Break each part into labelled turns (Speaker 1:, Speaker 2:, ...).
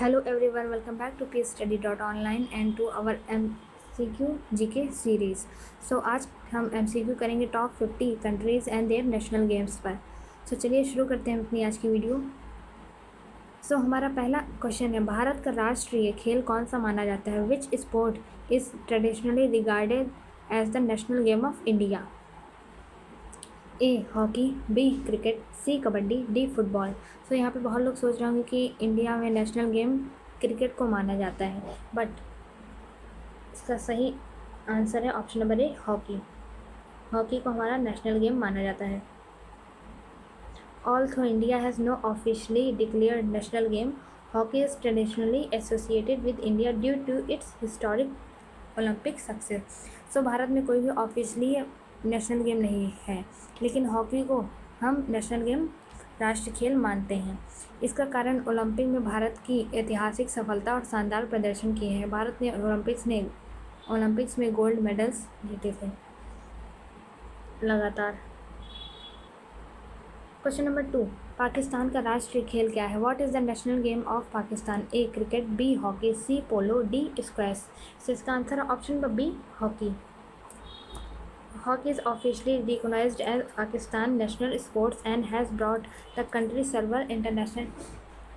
Speaker 1: Hello everyone, welcome back to peacestudy.online and to our MCQ GK series. आज हम MCQ करेंगे top 50 countries and there national games पर। चलिए शुरू करते हैं अपनी आज की वीडियो। हमारा पहला क्वेश्चन है, भारत का राष्ट्रीय खेल कौन सा माना जाता है? Which sport is traditionally regarded as the national game of India? A hockey, B cricket, C kabaddi, D football. यहाँ पे बहुत लोग सोच रहे होंगे कि इंडिया में नेशनल गेम क्रिकेट को माना जाता है, बट इसका सही आंसर है option number A hockey. Hockey को हमारा नेशनल गेम माना जाता है। Although India has no officially declared national game, hockey is traditionally associated with India due to its historic Olympic success. Bharat में कोई भी ऑफिशियली नेशनल गेम नहीं है, लेकिन हॉकी को हम नेशनल गेम राष्ट्रीय खेल मानते हैं। इसका कारण ओलंपिक में भारत की ऐतिहासिक सफलता और शानदार प्रदर्शन किए हैं। भारत ने ओलंपिक्स में गोल्ड मेडल्स जीते थे लगातार। क्वेश्चन नंबर 2, पाकिस्तान का राष्ट्रीय खेल क्या है? What is the national game of Pakistan? A cricket, B hockey, C polo, D squash. इसका आंसर है option number B hockey. Hockey is officially recognized as Pakistan national sports and has brought the country several international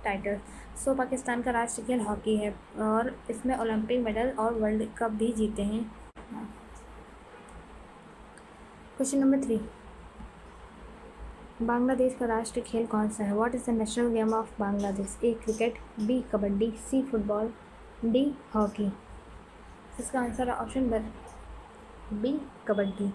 Speaker 1: titles। Pakistan का राष्ट्रीय खेल hockey है और इसमें Olympic medal और world cup भी जीते हैं। क्वेश्चन नंबर 3, बांग्लादेश का राष्ट्रीय खेल कौन सा है? What is the national game of Bangladesh? A cricket, B kabaddi, C football, D hockey. इसका आंसर है option number B kabaddi.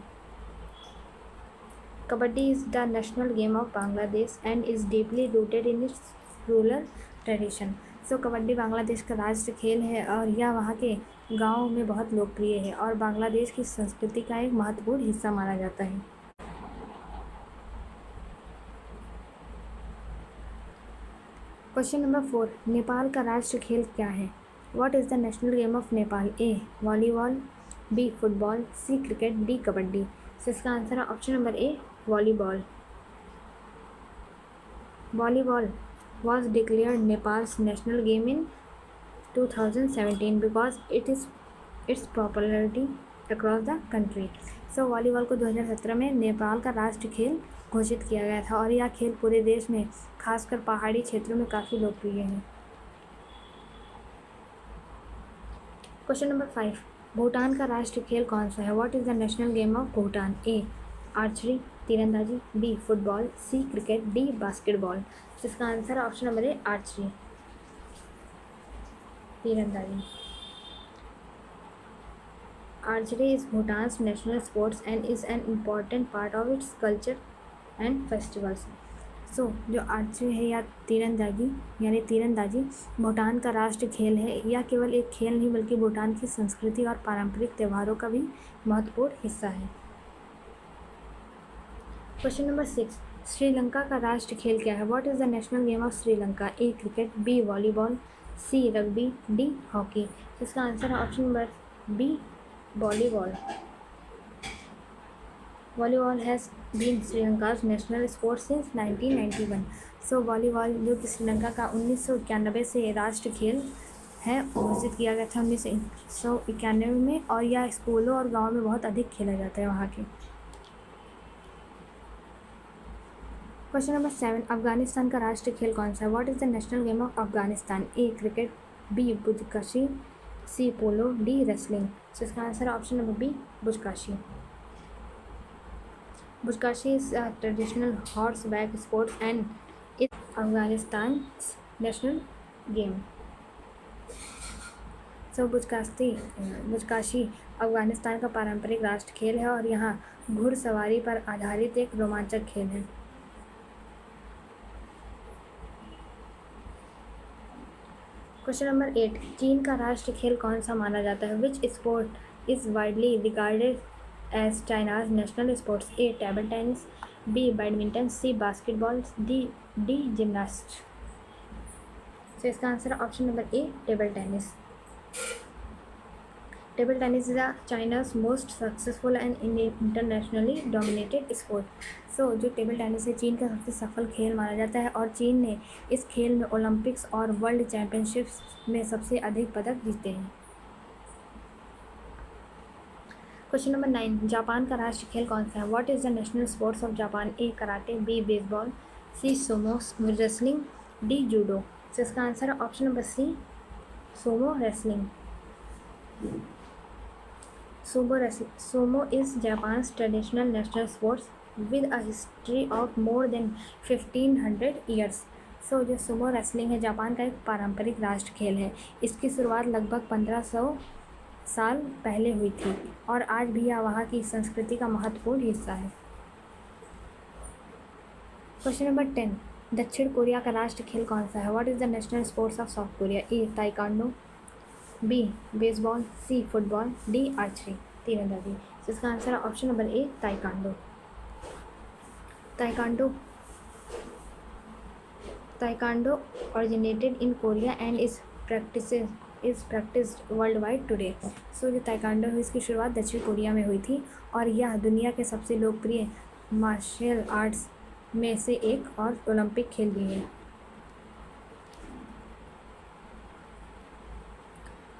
Speaker 1: Kabaddi is the national game of Bangladesh and is deeply rooted in its rural tradition. Kabaddi Bangladesh का राष्ट्रीय खेल है और यह वहाँ के गाँव में बहुत लोकप्रिय है और बांग्लादेश की संस्कृति का एक महत्वपूर्ण हिस्सा माना जाता है। क्वेश्चन नंबर 4, नेपाल का राष्ट्रीय खेल क्या है? What is the national game of Nepal? A volleyball, B football, C cricket, D kabaddi. इसका आंसर है option number A volleyball. Volleyball was declared Nepal's national game in 2017 because its popularity across the country। Volleyball को 2017 में नेपाल का राष्ट्रीय खेल घोषित किया गया था और यह खेल पूरे देश में खासकर पहाड़ी क्षेत्रों में काफ़ी लोकप्रिय है। क्वेश्चन नंबर 5, भूटान का राष्ट्रीय खेल कौन सा है? What is the national game of Bhutan? A archery, तीरंदाजी, B football, C cricket, D basketball. इसका आंसर है ऑप्शन नंबर ए आर्चरी, तीरंदाजी। Archery is Bhutan's national sports and is an important part of its culture and festivals. जो archery है या तीरंदाजी भूटान का राष्ट्रीय खेल है। यह केवल एक खेल नहीं बल्कि भूटान की संस्कृति और पारंपरिक त्योहारों का भी महत्वपूर्ण हिस्सा है। क्वेश्चन नंबर 6, श्रीलंका का राष्ट्रीय खेल क्या है? What is the national game of Sri Lanka? A cricket, B volleyball, C rugby, D hockey. इसका आंसर है option number B volleyball. Volleyball has been Sri Lanka's national sport since 1991। Volleyball जो कि श्रीलंका का 1991 से राष्ट्रीय खेल है घोषित किया गया था 1991 में और यह स्कूलों और गाँव में बहुत अधिक खेला जाता है वहाँ के। क्वेश्चन नंबर 7, अफगानिस्तान का राष्ट्रीय खेल कौन सा है? What is the national game of Afghanistan? A cricket, B buzkashi, C polo, D wrestling. इसका आंसर है option number B buzkashi. Buzkashi is a traditional horse back sports and it Afghanistan national game. Buzkashi Afghanistan का पारंपरिक राष्ट्रीय खेल है और यहाँ घुड़सवारी पर आधारित एक रोमांचक खेल है। क्वेश्चन नंबर 8, चीन का राष्ट्रीय खेल कौन सा माना जाता है? Which sport is widely regarded as China's national sports? A table tennis, B badminton, C basketball, D gymnast. इसका आंसर है option number A table tennis. Table tennis is China's most successful and internationally dominated sport. So जो table tennis है चीन का सबसे सफल खेल माना जाता है और चीन ने इस खेल में ओलंपिक्स और वर्ल्ड चैम्पियनशिप्स में सबसे अधिक पदक जीते हैं। क्वेश्चन नंबर 9, जापान का राष्ट्रीय खेल कौन सा है? What is the national sports of Japan? A karate, B baseball, C sumo wrestling, D judo. तो इसका आंसर है option number C, sumo wrestling. Sumo is Japan's traditional national sports with a history of more than 1500 years. सो जो Sumo wrestling है Japan का एक पारंपरिक राष्ट्र खेल है। इसकी शुरुआत लगभग 1500 साल पहले हुई थी और आज भी यह वहाँ की संस्कृति का महत्वपूर्ण हिस्सा है। क्वेश्चन नंबर 10, दक्षिण कोरिया का राष्ट्र खेल कौन सा है? What is the national sports of South Korea? A taekwondo, B baseball, C football, D archery, तीरंदाजी। इसका आंसर है option number A taekwondo. Taekwondo originated in Korea and is practiced worldwide today. So जो taekwondo है इसकी शुरुआत दक्षिण Korea में हुई थी और यह दुनिया के सबसे लोकप्रिय मार्शल आर्ट्स में से एक और ओलंपिक खेल भी है।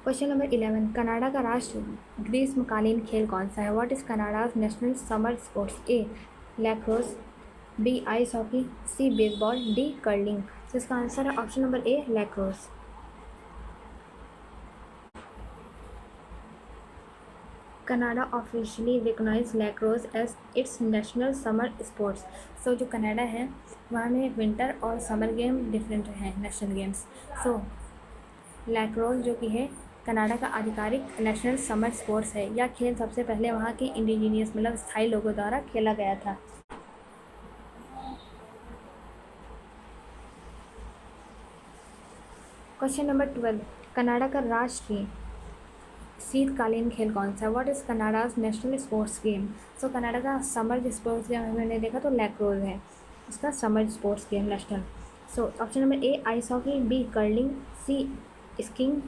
Speaker 1: क्वेश्चन नंबर 11, कनाडा का राष्ट्र ग्रीष्मकालीन खेल कौन सा है? What is Canada's national summer sports? A lacrosse, B ice hockey, C baseball, D curling. तो इसका आंसर है option number A lacrosse. Canada officially recognise lacrosse as its national summer sports. So जो कनाडा है वहाँ में winter और summer game different हैं national games. So lacrosse जो कि है कनाडा का आधिकारिक नेशनल समर स्पोर्ट्स है। यह खेल सबसे पहले वहाँ के इंडिजीनियस मतलब स्थायी लोगों द्वारा खेला गया था। क्वेश्चन नंबर 12, कनाडा का राष्ट्रीय शीतकालीन खेल कौन सा है? What is Canada's national sports game? So Canada का समर स्पोर्ट्स गेम मैंने देखा तो लैक्रोस है उसका summer sports game national. So option number A ice hockey, B curling, C skiing,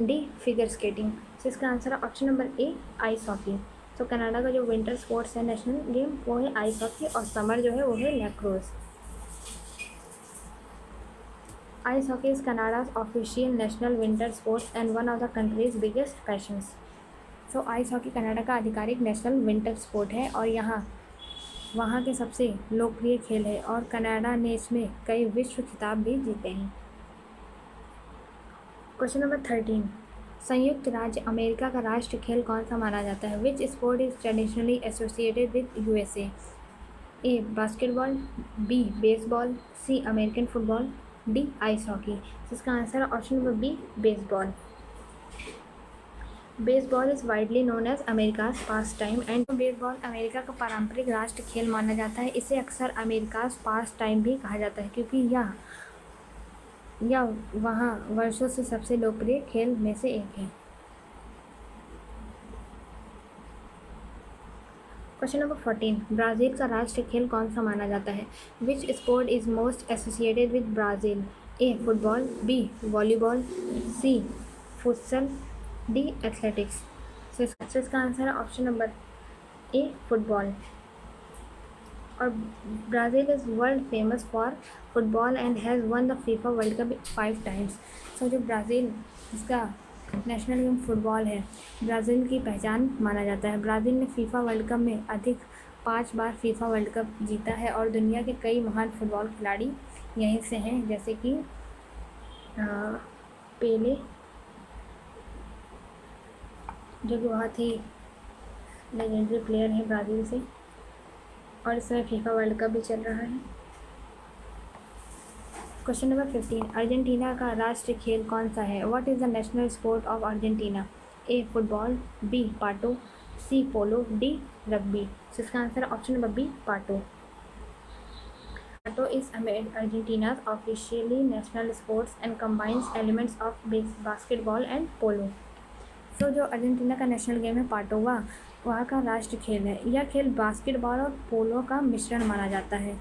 Speaker 1: D figure skating. तो इसका आंसर है option number A ice hockey. तो कनाडा का जो विंटर स्पोर्ट्स है नेशनल गेम वो है आइस हॉकी और समर जो है वो है lacrosse. Ice hockey is Canada's official national winter sports and one of the country's biggest passions. So ice hockey Canada का आधिकारिक नेशनल विंटर स्पोर्ट है और वहाँ के सबसे लोकप्रिय खेल है और कनाडा ने इसमें कई विश्व खिताब भी जीते हैं। क्वेश्चन नंबर 13, संयुक्त राज्य अमेरिका का राष्ट्रीय खेल कौन सा माना जाता है? Which sport is traditionally associated with USA? A basketball, B baseball, C American football, D ice hockey. इसका आंसर है option number B baseball. Baseball is widely known as America's pastime and baseball America का पारंपरिक राष्ट्रीय खेल माना जाता है। इसे अक्सर अमेरिकाज पास टाइम भी कहा जाता है क्योंकि यह वहाँ वर्षों से सबसे लोकप्रिय खेल में से एक है। क्वेश्चन नंबर 14, ब्राज़ील का राष्ट्रीय खेल कौन सा माना जाता है? Which sport is most associated with Brazil? A football, B volleyball, C futsal, D athletics. तो इसका आंसर है ऑप्शन नंबर ए फुटबॉल। और Brazil is world famous for football and has won the FIFA World Cup 5 times. So जो Brazil इसका national game football है Brazil की पहचान माना जाता है। ब्राज़ील ने फीफा वर्ल्ड कप में अधिक 5 बार फीफा वर्ल्ड कप जीता है और दुनिया के कई महान फुटबॉल खिलाड़ी यहीं से हैं जैसे कि पेले जो कि बहुत ही लेजेंडरी प्लेयर है ब्राज़ील से और इस समय फीफा वर्ल्ड कप भी चल रहा है। क्वेश्चन नंबर 15, अर्जेंटीना का राष्ट्रीय खेल कौन सा है? What is the national sport of Argentina? A football, B pato, C polo, D rugby. इसका answer option number B pato. Pato is Argentina's officially national sports and combines elements of basketball and polo. So जो Argentina का national game है पाटो वहाँ का राष्ट्रीय खेल है। यह खेल बास्केटबॉल और पोलो का मिश्रण माना जाता है।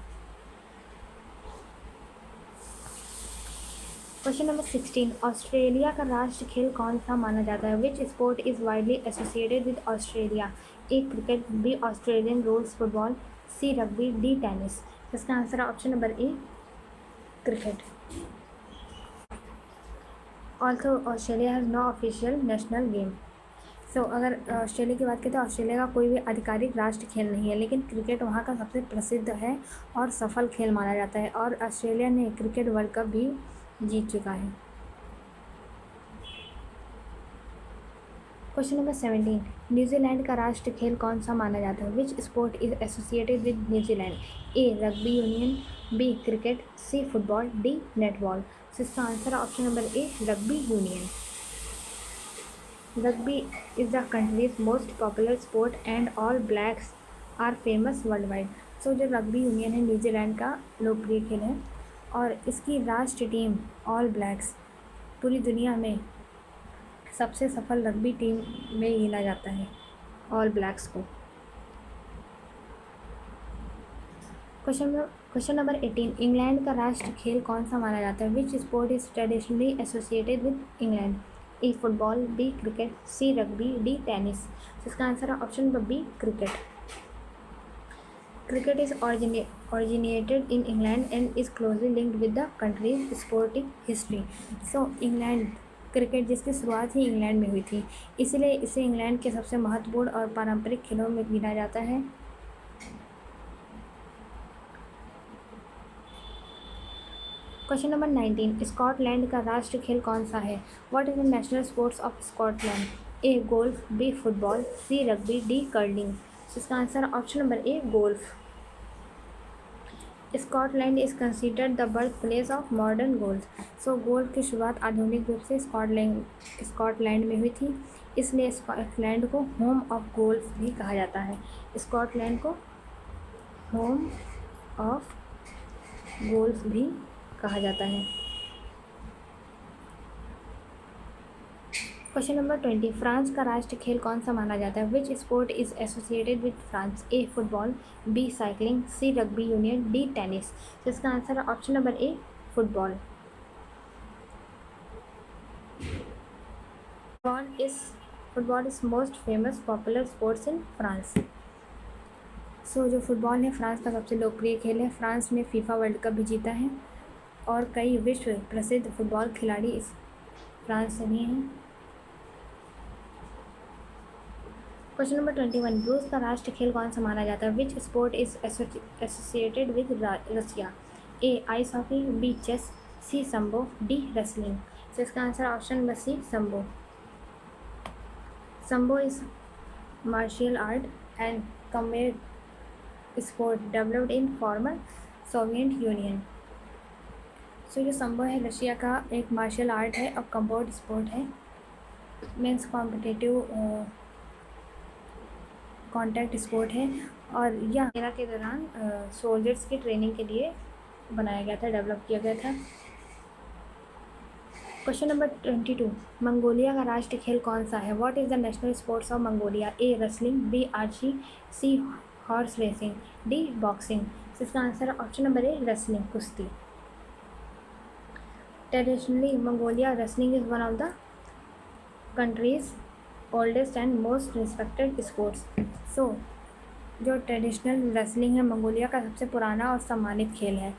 Speaker 1: क्वेश्चन नंबर 16, ऑस्ट्रेलिया का राष्ट्र खेल कौन सा माना जाता है? Which sport is widely associated with Australia? A cricket, B Australian rules football, C rugby, D tennis. इसका आंसर है option number A cricket. Also Australia has no official national game. So अगर ऑस्ट्रेलिया की बात करें तो Australia का कोई भी आधिकारिक राष्ट्र खेल नहीं है, लेकिन क्रिकेट वहाँ का सबसे प्रसिद्ध है और सफल खेल माना जाता है, और ऑस्ट्रेलिया ने क्रिकेट वर्ल्ड कप भी जीत चुका है। क्वेश्चन नंबर 17, न्यूजीलैंड का राष्ट्र खेल कौन सा माना जाता है? Which sport is associated with New Zealand? A rugby union, B cricket, C football, D netball. इसका आंसर है option number A rugby union. Rugby is the country's most popular sport and All Blacks are famous world wide. So जो rugby union है New Zealand का लोकप्रिय खेल है, और इसकी राष्ट्रीय टीम ऑल ब्लैक्स पूरी दुनिया में सबसे सफल रग्बी टीम में गिना जाता है ऑल ब्लैक्स को। क्वेश्चन नंबर 18, इंग्लैंड का राष्ट्र खेल कौन सा माना जाता है? Which sport is traditionally associated with England? A football, B cricket, C rugby, D tennis. इसका आंसर है option number B cricket. Cricket is originated in England and is closely linked with the country's sporting history. So England cricket जिसकी शुरुआत ही England में हुई थी, इसलिए इसे England के सबसे महत्वपूर्ण और पारंपरिक खेलों में गिना जाता है। क्वेश्चन नंबर 19, स्कॉटलैंड का राष्ट्र खेल कौन सा है? What is the national sports of Scotland? A golf, B football, C rugby, D curling. इसका answer option number A golf. Scotland is considered the birth place of modern golf. So golf की शुरुआत आधुनिक रूप से Scotland में हुई थी, इसलिए स्कॉटलैंड को होम ऑफ गोल्फ भी कहा जाता है। स्कॉटलैंड को होम ऑफ गोल्फ भी कहा जाता है। क्वेश्चन नंबर 20, फ्रांस का राष्ट्रीय खेल कौन सा माना जाता है? Which sport is associated with France? A football, B cycling, C rugby union, D tennis. इसका आंसर है option number A football. Football is most famous popular sports in France. So जो फुटबॉल है फ्रांस का सबसे लोकप्रिय खेल है। France ने फीफा वर्ल्ड कप भी जीता है, और कई विश्व प्रसिद्ध फुटबॉल खिलाड़ी इस फ्रांस से भी हैं। क्वेश्चन नंबर 21, रूस का राष्ट्रीय खेल कौन सा माना जाता है? Which sport is associated with Russia? A ice hockey, B chess, C sambo, D wrestling. तो इसका answer option number C sambo. Sambo is martial art and combat sport developed in former Soviet Union. So जो sambo है Russia का एक martial art है और combat sport है, means competitive contact sport है, और यह मेला के दौरान सोल्जर्स की ट्रेनिंग के लिए बनाया गया था, डेवलप किया गया था। क्वेश्चन नंबर 22, मंगोलिया का राष्ट्रीय खेल कौन सा है? What is the national sports of Mongolia? A wrestling, B archery, C horse racing, D boxing. इसका आंसर है ऑप्शन नंबर ए रेसलिंग, कुश्ती। Traditionally Mongolia wrestling is one of the country's oldest and most respected sports. So जो traditional wrestling है Mongolia का सबसे पुराना और सम्मानित खेल है।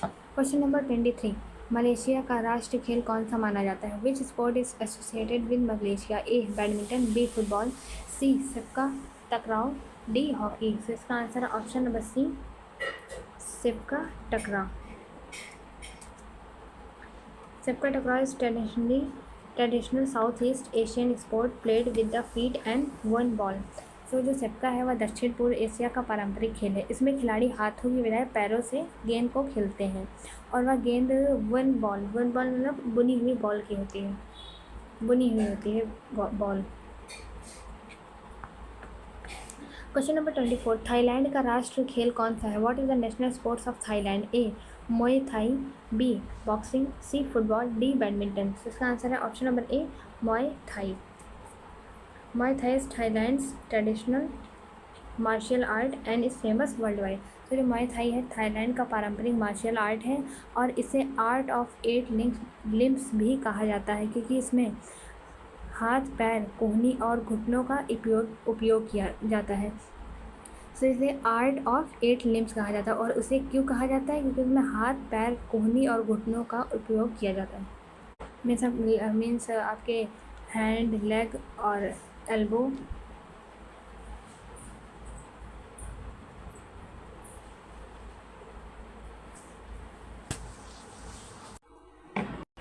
Speaker 1: क्वेश्चन नंबर 23, मलेशिया का राष्ट्रीय खेल कौन सा माना जाता है? Which sport is associated with Malaysia? A badminton, B football, C sepak takraw, D hockey. तो इसका आंसर है option number C sepak takraw. Sepak takraw is traditional South East Asian sport played with the feet and one ball. So जो sepak है वह दक्षिण पूर्व Asia का पारंपरिक खेल है। इसमें खिलाड़ी हाथों की बजाय पैरों से गेंद को खेलते हैं, और वह गेंद वन बॉल मतलब बुनी हुई बॉल की होती है, बुनी हुई होती है बॉल। क्वेश्चन नंबर 24, थाईलैंड का राष्ट्रीय खेल कौन सा है? What is the national sports of Thailand? A Muay Thai, B boxing, C football, D badminton. इसका आंसर है option number A Muay Thai. Muay Thai is Thailand's traditional martial art and is famous world wide. तो जो मुआय Thai है Thailand का पारंपरिक martial art है और इसे आर्ट ऑफ 8 लिम्स भी कहा जाता है, क्योंकि इसमें हाथ, पैर, कोहनी और घुटनों का उपयोग किया जाता है। सो इसे आर्ट ऑफ 8 लिम्स कहा जाता है। और उसे क्यों कहा जाता है? क्योंकि उसमें हाथ, पैर, कोहनी और घुटनों का उपयोग किया जाता है। मीन्स आपके हैंड, लेग और एल्बो।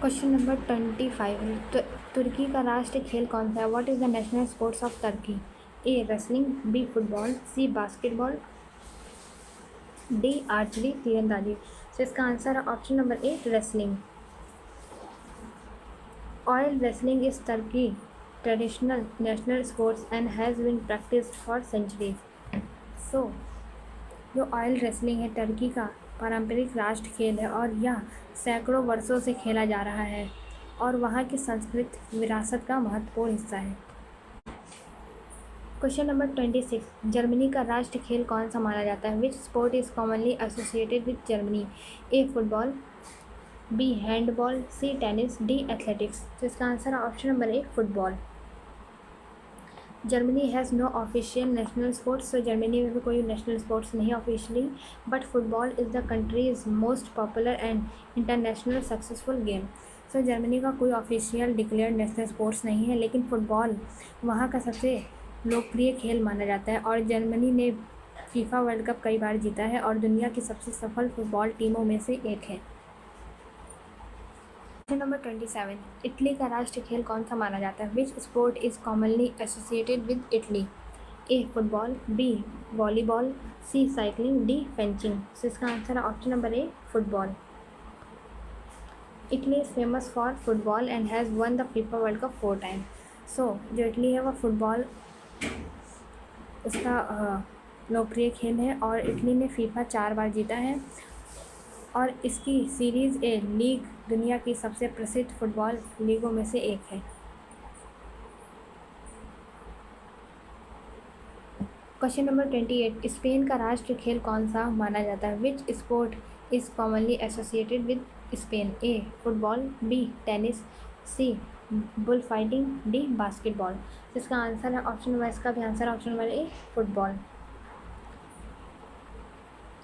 Speaker 1: क्वेश्चन नंबर 25, तुर्की का राष्ट्रीय खेल कौन सा है? What is the national sports of Turkey? A wrestling, B football, C basketball, D archery तीरंदाजी। तो इसका आंसर है option number A wrestling. Oil wrestling is Turkey traditional national sports and has been practised for centuries. So जो oil wrestling है Turkey का पारंपरिक राष्ट्र खेल है और यह सैकड़ों वर्षों से खेला जा रहा है और वहाँ की सांस्कृतिक विरासत का महत्वपूर्ण हिस्सा है। क्वेश्चन नंबर 26, जर्मनी का राष्ट्रीय खेल कौन सा माना जाता है? Which sport is commonly associated with Germany? A football, B handball, C tennis, D athletics. तो इसका आंसर है option number A football. Germany has no official national sports. तो जर्मनी में भी कोई नेशनल स्पोर्ट्स नहीं officially, but football is the country's most popular and international successful game. So Germany का कोई ऑफिशियल डिक्लेयर्ड नेशनल स्पोर्ट्स नहीं है, लेकिन फ़ुटबॉल वहाँ का सबसे लोकप्रिय खेल माना जाता है और जर्मनी ने फीफा वर्ल्ड कप कई बार जीता है और दुनिया की सबसे सफल फुटबॉल टीमों में से एक है। क्वेश्चन नंबर 27, इटली का राष्ट्रीय खेल कौन सा माना जाता है? Which sport is commonly associated with Italy? A football, B volleyball, C cycling, D fencing. तो इसका आंसर है option number A football. Italy is famous for football and has won the FIFA World Cup 4 time. So जो Italy है वह football उसका लोकप्रिय खेल है और इटली ने फीफा 4 बार जीता है और इसकी सीरीज़ ए लीग दुनिया की सबसे प्रसिद्ध फुटबॉल लीगों में से एक है। क्वेश्चन नंबर 28, स्पेन का राष्ट्रीय खेल कौन सा माना जाता है? Which sport is commonly associated with Spain? A football, B tennis, C bull fighting, D basketball. इसका आंसर है ऑप्शन नंबर, इसका भी answer option number A football.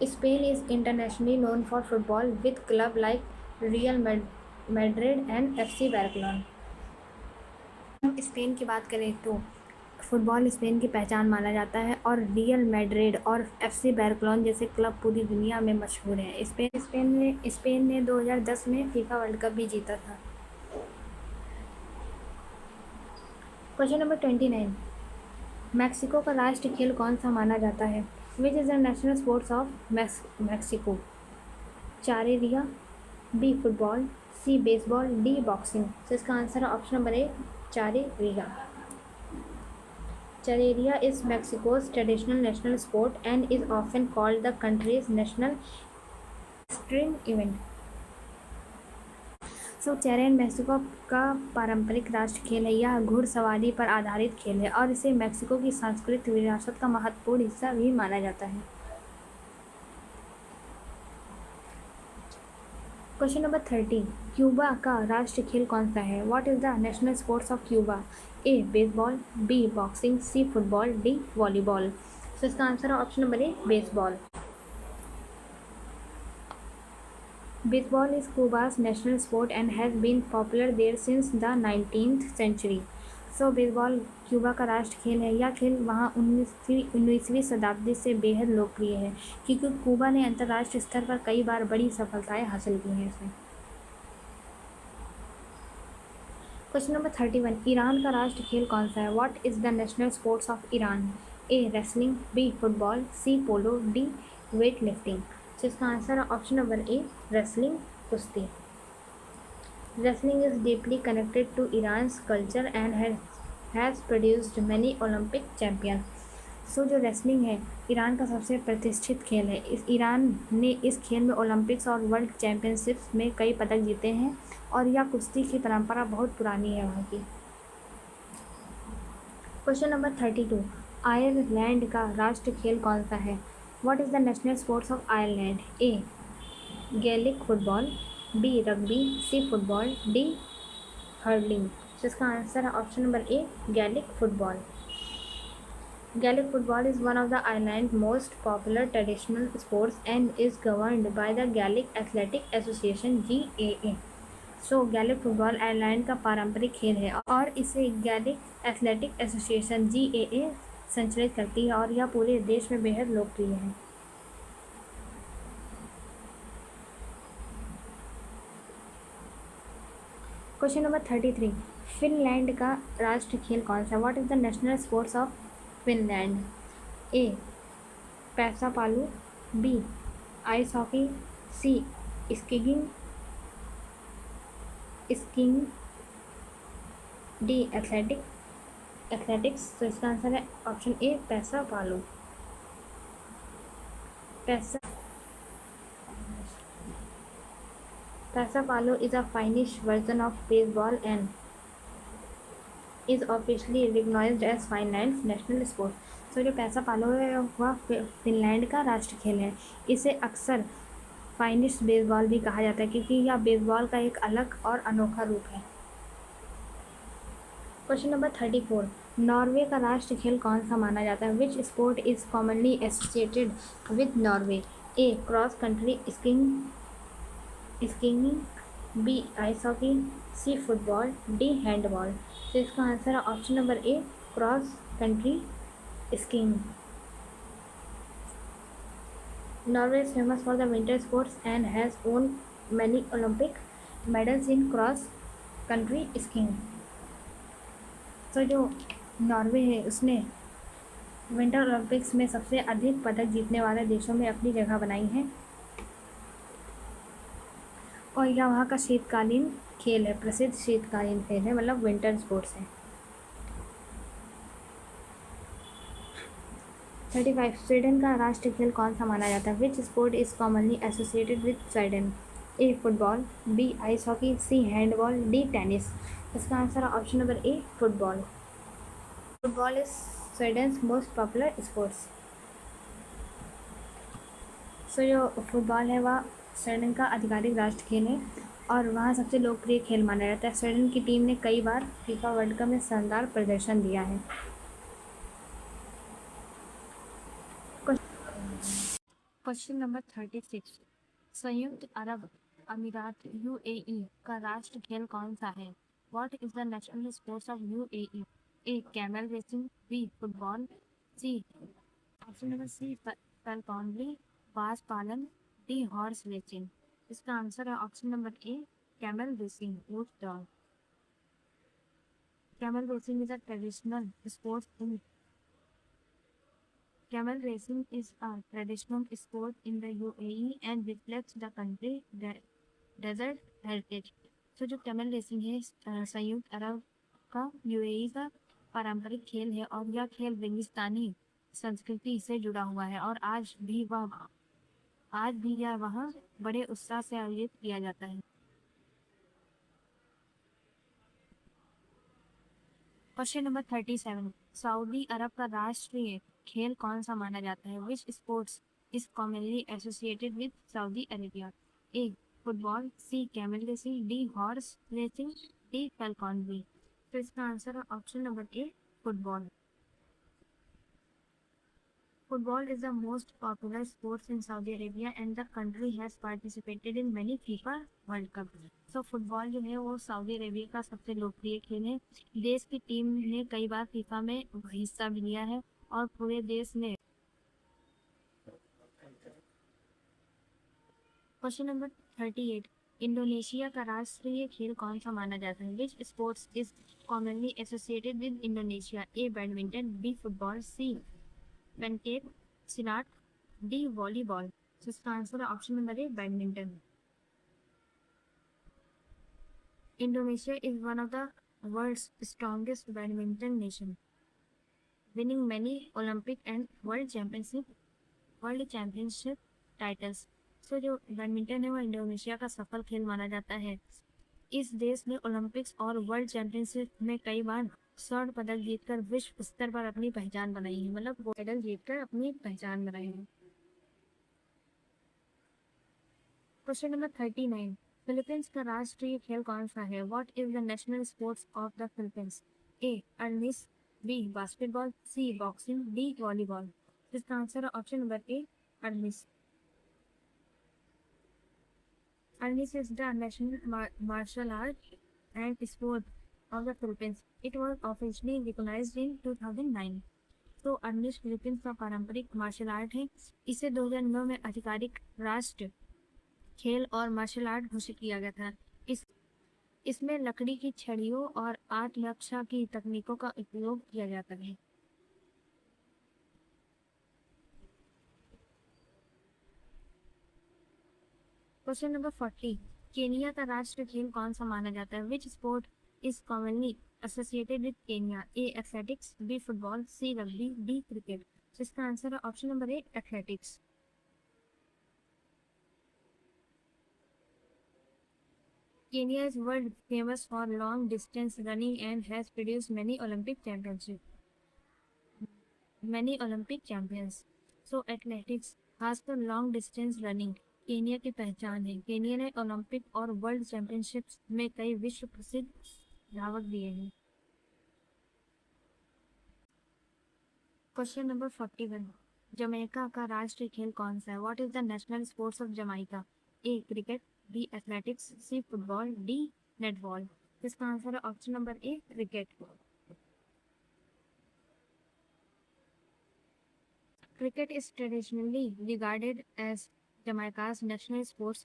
Speaker 1: Spain is internationally known for football with club like Real Madrid and FC Barcelona. हम Spain की बात करें तो football Spain की पहचान माना जाता है और रियल मैड्रिड और FC बार्सिलोना जैसे क्लब पूरी दुनिया में मशहूर हैं। स्पेन ने 2010 में फीफा वर्ल्ड कप भी जीता था। क्वेश्चन नंबर 29, मैक्सिको का राष्ट्रीय खेल कौन सा माना जाता है? Which is the national sports of Mexico? Charreria, B football, C baseball, D boxing. तो इसका आंसर है option number A charreria. Charreria is Mexico's traditional national sport and is often called the country's national string event. So चैरेन Mexico का पारंपरिक राष्ट्रीय खेल है। यह घुड़सवारी पर आधारित खेल है और इसे मैक्सिको की सांस्कृतिक विरासत का महत्वपूर्ण हिस्सा भी माना जाता है। क्वेश्चन नंबर 30, क्यूबा का राष्ट्रीय खेल कौन सा है? What is the national sports of Cuba? A baseball, B boxing, C football, D volleyball. तो इसका आंसर है option number A baseball. Baseball is Cuba's national sport and has been popular there since the 19th century. So baseball Cuba का राष्ट्रीय खेल है। यह खेल वहाँ 19वीं शताब्दी से बेहद लोकप्रिय है क्योंकि क्यूबा ने अंतर्राष्ट्रीय स्तर पर कई बार बड़ी सफलताएं हासिल की हैं इसमें। क्वेश्चन नंबर 31, ईरान का राष्ट्रीय खेल कौन सा है? What is the national sports of Iran? A wrestling, B football, C polo, D weight lifting. तो इसका आंसर है ऑप्शन नंबर ए रेसलिंग, कुश्ती। Wrestling is deeply connected to Iran's culture and has produced many Olympic champion. So जो wrestling है Iran का सबसे प्रतिष्ठित खेल है। ईरान ने इस खेल में ओलंपिक्स और वर्ल्ड चैम्पियनशिप्स में कई पदक जीते हैं और यह कुश्ती की परंपरा बहुत पुरानी है वहाँ की। क्वेश्चन नंबर 32, आयरलैंड का राष्ट्रीय खेल कौन सा है? What is the national sports of Ireland? A Gaelic football, B rugby, C football, D hurling. तो इसका आंसर है option number A Gaelic football. Gaelic football is one of the Ireland's most popular traditional sports and is governed by the Gaelic Athletic Association GAA. So gallic football Ireland का पारंपरिक खेल है और इसे gallic athletic association GAA संचालित करती है और यह पूरे देश में बेहद लोकप्रिय है। क्वेश्चन नंबर 33, फिनलैंड का राष्ट्रीय खेल कौन सा? What is the national sports of Finland? A pesapallo, B ice hockey, C skiing, D athletics. तो इसका आंसर है option A pesapallo. Pesapallo is a Finnish version of baseball and is officially recognised as Finland's national sport. तो जो पैसापालू है वह Finland का राष्ट्रीय खेल है। इसे अक्सर फाइनिश बेसबॉल भी कहा जाता है क्योंकि यह बेसबॉल का एक अलग और अनोखा रूप है। क्वेश्चन नंबर 34, नॉर्वे का राष्ट्रीय खेल कौन सा माना जाता है? Which sport is commonly associated with Norway? A cross country skiing, B ice hockey, C football, D handball. तो इसका आंसर है option number A cross country skiing. Norway is famous for the winter sports and has won many Olympic medals in cross country skiing. तो जो Norway है उसने winter Olympics में सबसे अधिक पदक जीतने वाले देशों में अपनी जगह बनाई है और यह वहाँ का शीतकालीन खेल है, प्रसिद्ध शीतकालीन खेल है, मतलब विंटर स्पोर्ट्स है। 35, स्वीडन का राष्ट्रीय खेल कौन सा माना जाता है? Which sport is commonly associated with Sweden? A football, B ice hockey, C handball, D tennis. इसका आंसर है option number A football. Football is Sweden's most popular sports. So जो फुटबॉल है वह स्वीडन का आधिकारिक राष्ट्रीय खेल है और वहाँ सबसे लोकप्रिय खेल माना जाता है। स्वीडन की टीम ने कई बार फीफा वर्ल्ड कप में शानदार प्रदर्शन दिया है। क्वेश्चन नंबर 36, संयुक्त अरब अमीरात UAE का राष्ट्रीय खेल कौन सा है? What is the national sports of UAE? A camel racing, B football, C option number C falconry बाज पालन, डी हॉर्स रेसिंग। इसका आंसर है option number A camel racing, ऊंट दौड़। Camel racing is a traditional sports in Camel racing is a traditional sport in the UAE and reflects the country desert heritage. तो जो camel racing है संयुक्त अरब का UAE का पारंपरिक खेल है और यह खेल रेगिस्तानी संस्कृति से जुड़ा हुआ है और आज भी यह वहाँ बड़े उत्साह से आयोजित किया जाता है। क्वेश्चन नंबर 37, सऊदी अरब का राष्ट्रीय खेल कौन सा माना जाता है? Which sports is commonly associated with Saudi Arabia? A football, C camel racing, D horse racing, D falconry. तो इसका आंसर है option number A football. Football is the most popular sports in Saudi Arabia and the country has participated in many FIFA World Cup. So football जो है वो Saudi Arabia का सबसे लोकप्रिय खेल है। देश की टीम ने कई बार फीफा में हिस्सा भी लिया है और पूरे देश ने। क्वेश्चन नंबर 38, इंडोनेशिया का राष्ट्रीय खेल कौन सा माना जाता है? Which sports is commonly associated with Indonesia? A badminton, B football, C pencak silat, D volleyball. तो इसका आंसर है option number A badminton. Indonesia is one of the world's strongest badminton nation, winning many Olympic and World Championship titles. So जो badminton है वो Indonesia का सफल खेल माना जाता है। इस देश ने ओलंपिक्स और वर्ल्ड चैंपियनशिप में कई बार स्वर्ण पदक जीतकर विश्व स्तर पर अपनी पहचान बनाई है, मतलब गोल्ड मेडल जीतकर अपनी पहचान बनाई है। क्वेश्चन नंबर 39, फिलीपींस का राष्ट्रीय खेल कौन सा है? What is the national sports of the Philippines? A tennis, B basketball, C boxing, D volleyball. इसका आंसर है option number A tennis. Tennis is the national martial art and sport of the Philippines. It was officially recognized in 2009. तो tennis Philippines का पारंपरिक martial art है। इसे 2009 में आधिकारिक राष्ट्र खेल और मार्शल आर्ट घोषित किया गया था। इसमें लकड़ी की छड़ियों और आत्मरक्षा की तकनीकों का उपयोग किया जाता है। क्वेश्चन नंबर 40, केनिया का राष्ट्रीय खेल कौन सा माना जाता है? Which sport is commonly associated with Kenya? A athletics, B football, C rugby, D cricket. इसका आंसर है option number A athletics. Kenya is world famous for long distance running and has produced many Olympic champions. So athletics, खासकर long distance running, Kenya की पहचान है। Kenya ने Olympic और world championships में कई विश्व प्रसिद्ध धावक दिए हैं। क्वेश्चन नंबर 41, जमैका का राष्ट्रीय खेल कौन सा है? What is the national sports of Jamaica? A cricket, B athletics, C football, D netball. इसका आंसर है option number A cricket. Cricket is traditionally regarded as Jamaica's national sport,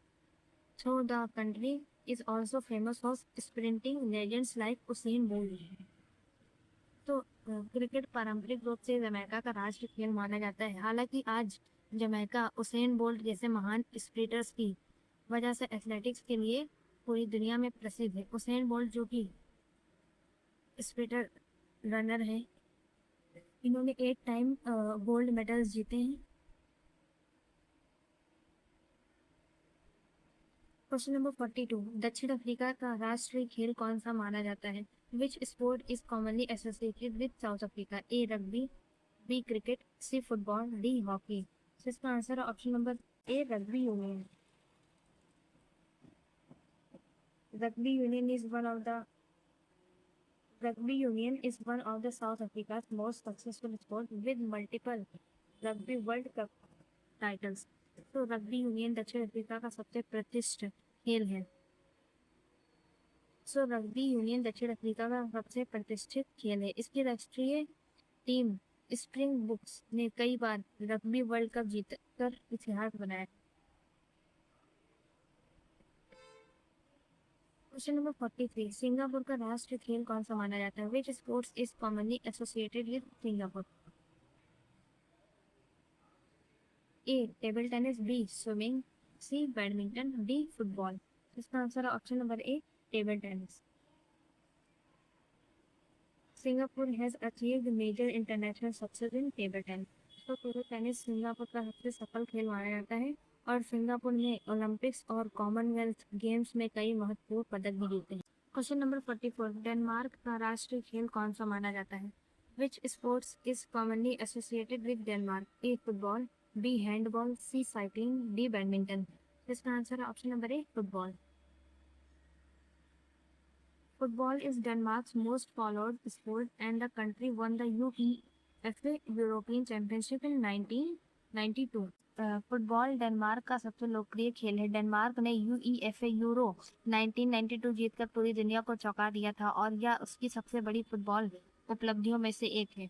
Speaker 1: though the country is also famous for sprinting legends like Usain Bolt. तो cricket पारंपरिक रूप से Jamaica का राष्ट्रीय खेल माना जाता है। हालांकि आज जमैका उसेन बोल्ट जैसे महान स्प्रिंटर्स की वजह से एथलेटिक्स के लिए पूरी दुनिया में प्रसिद्ध है। उसेन बोल्ट जो कि स्प्रिंटर रनर हैं, इन्होंने 8 टाइम गोल्ड मेडल्स जीते हैं। क्वेश्चन नंबर 42, दक्षिण अफ्रीका का राष्ट्रीय खेल कौन सा माना जाता है? Which sport is commonly associated with South Africa? A rugby, B cricket, C football, D hockey. इसका आंसर है option number A rugby union. Rugby union is one of the South Africa's most successful sports with multiple Rugby World Cup titles. तो rugby union दक्षिण Africa का सबसे प्रतिष्ठित खेल है। Rugby union दक्षिण अफ्रीका का सबसे प्रतिष्ठित खेल है। इसकी राष्ट्रीय टीम स्प्रिंग बुक्स ने कई बार रग्बी वर्ल्ड कप जीतकर इतिहास बनाया। क्वेश्चन नंबर 43, सिंगापुर का राष्ट्रीय खेल कौन सा माना जाता है? Which sports is commonly associated with Singapore? A table tennis, B swimming, C badminton, D football. इसका आंसर है option number A table tennis. Singapore has achieved major international success in table tennis. तो table tennis Singapore का सबसे सफल खेल माना जाता है और सिंगापुर ने ओलंपिक्स और कॉमनवेल्थ गेम्स में कई महत्वपूर्ण पदक भी जीते हैं। क्वेश्चन नंबर 44, डेनमार्क का राष्ट्रीय खेल कौन सा माना जाता है? Which sports is commonly associated with Denmark? A football, B handball, C cycling, D badminton. इसका आंसर है option number A football. Football is Denmark's most followed sport and the country won the UEFA European Championship in 1992. Football Denmark का सबसे लोकप्रिय खेल है। Denmark ने UEFA euro 1992 जीतकर पूरी दुनिया को चौंका दिया था और यह उसकी सबसे बड़ी फुटबॉल उपलब्धियों में से एक है।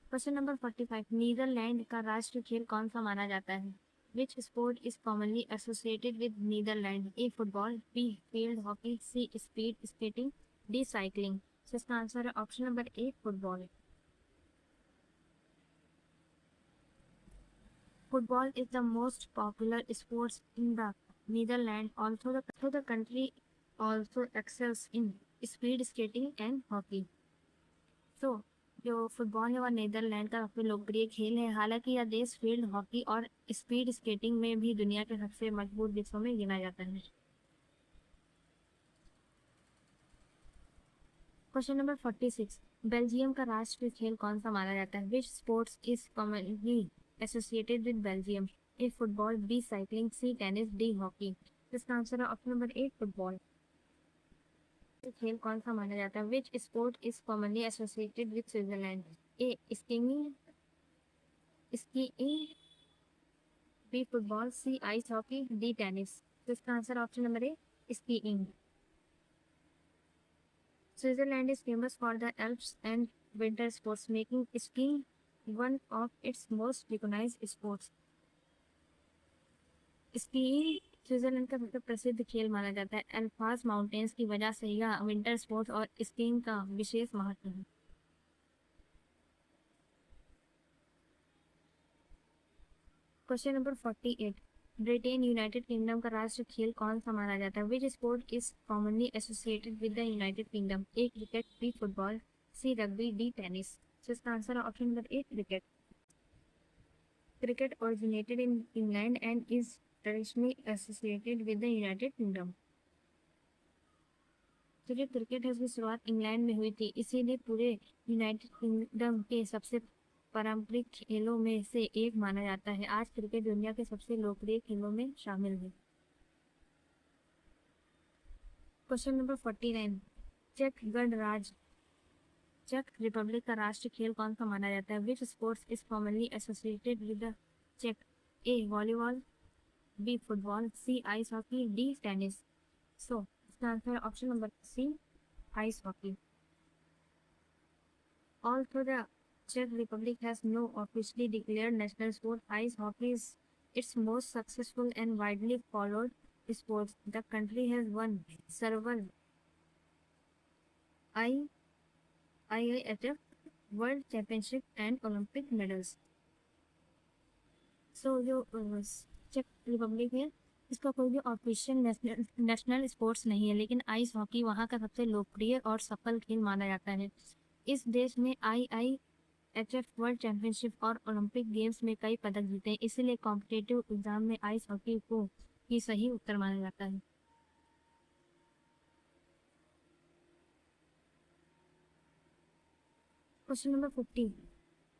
Speaker 1: क्वेश्चन नंबर 45, नीदरलैंड का राष्ट्रीय खेल कौन सा माना जाता है? Which sport is commonly associated with Netherlands? A football, B field hockey, C speed skating, D cycling. So इसका आंसर है option number A football. Football is the most popular sports in the Netherlands. Also the country also excels in speed skating and hockey. So जो football है वह Netherlands का सबसे लोकप्रिय खेल है। हालांकि यह देश फील्ड हॉकी और स्पीड स्केटिंग में भी दुनिया के सबसे मजबूत देशों में गिना जाता है। क्वेश्चन नंबर 46, बेल्जियम का राष्ट्रीय खेल कौन सा माना जाता है? Which sports is commonly associated with Belgium? A football, B cycling, C tennis, D hockey. इसका आंसर है ऑप्शन नंबर 8 फुटबॉल। खेल कौन सा माना जाता है? Which sport is commonly associated with Switzerland? A skiing, B football, C ice hockey, D tennis. तो इसका answer option number A skiing. Switzerland is famous for the Alps and winter sports, making skiing one of its most recognized sports. Skiing Switzerland का सबसे प्रसिद्ध खेल माना जाता है। एल्पास mountains की वजह से यह विंटर स्पोर्ट्स और स्कीइंग का विशेष महत्व है। Question number 48, Britain United Kingdom का राष्ट्रीय खेल कौन सा माना जाता है? Which sport is commonly associated with the United Kingdom? A cricket, B football, C rugby, D tennis. तो इसका आंसर है option number A cricket. Cricket originated in England and is traditionally associated with the United Kingdom. तो जो cricket है उसकी शुरुआत England में हुई थी, इसीलिए पूरे यूनाइटेड किंगडम के सबसे पारंपरिक खेलों में से एक माना जाता है। आज क्रिकेट दुनिया के सबसे लोकप्रिय खेलों में शामिल है। क्वेश्चन नंबर 49, चेक गणराज्य चेक रिपब्लिक का राष्ट्रीय खेल कौन सा माना जाता है? Which sports is commonly associated with the चेक? A volleyball, B football, C ice hockey, D tennis. So इसका answer option number C ice hockey. Although the Czech Republic has no officially declared national sport, ice hockey is its most successful and widely followed sport. The country has won several IIHF World Championship and Olympic medals. सो जो check Republic है इसका कोई भी official national sports नहीं है, लेकिन ice hockey वहाँ का सबसे लोकप्रिय और सफल खेल माना जाता है। इस देश ने IIHF वर्ल्ड चैंपियनशिप और ओलंपिक गेम्स में कई पदक जीते हैं, इसीलिए कॉम्पिटिटिव एग्जाम में आइस हॉकी को ही सही उत्तर माना जाता है। क्वेश्चन नंबर 50,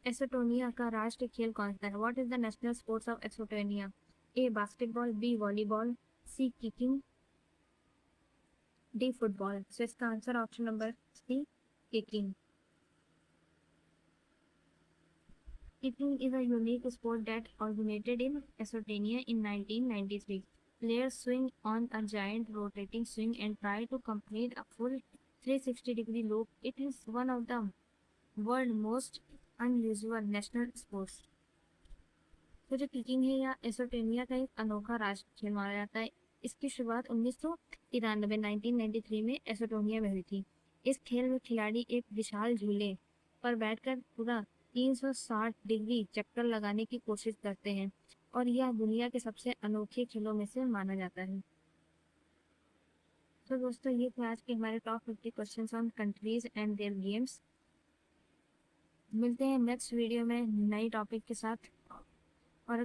Speaker 1: एस्टोनिया का राष्ट्रीय खेल कौन सा है? What is the national sports of Estonia? A basketball, B volleyball, C kicking, D football. So इसका answer option number C kicking. Kicking is a unique sport that originated in Estonia in 1993. Players swing on a giant rotating swing and try to complete a full 360-degree loop. It is one of the world's most unusual national sports. तो जो kicking है या Estonia का एक अनोखा राष्ट्रीय खेल माना जाता है। इसकी शुरुआत 1993 में एस्टोनिया में हुई थी। इस खेल में खिलाड़ी एक विशाल झूले पर बैठकर पूरा 360 डिग्री चक्कर लगाने की कोशिश करते हैं और यह दुनिया के सबसे अनोखे खेलों में से माना जाता है। तो दोस्तों ये थे आज के हमारे top 50 questions on countries and their games. मिलते हैं नेक्स्ट वीडियो में नई टॉपिक के साथ।